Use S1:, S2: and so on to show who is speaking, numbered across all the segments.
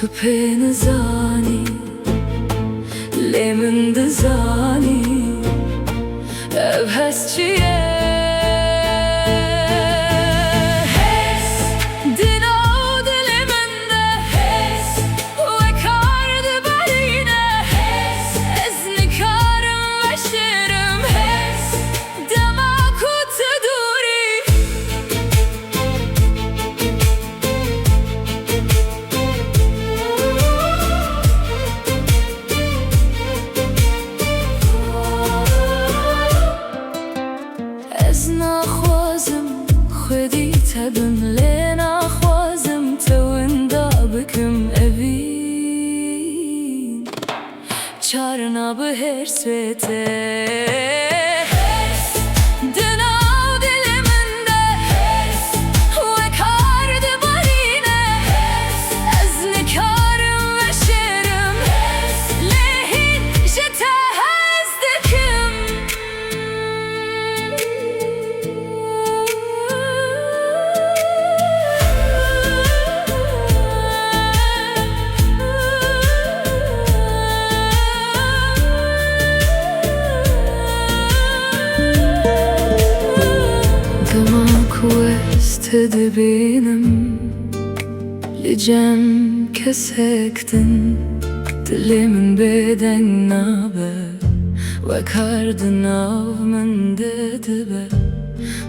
S1: Tu نزانی لیمن دزانی اب هست چیه çarına bu her svete benim licem kesektin dilimin beden nabe ve kardın av min dedibe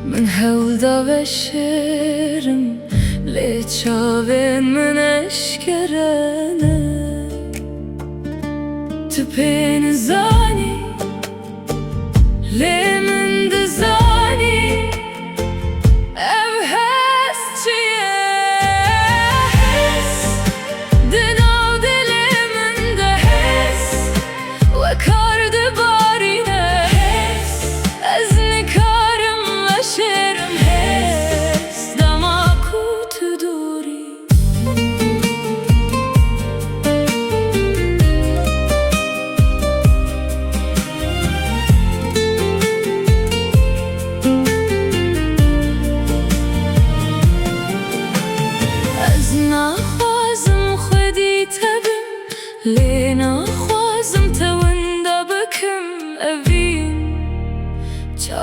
S1: min hevda ve şerim le çavin min eşkerene tüpeni zani le min de zani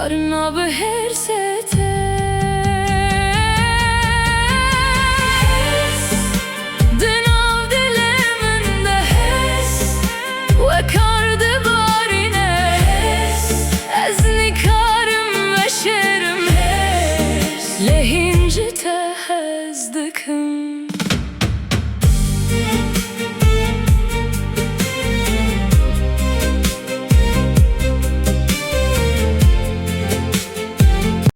S1: çarına bu her set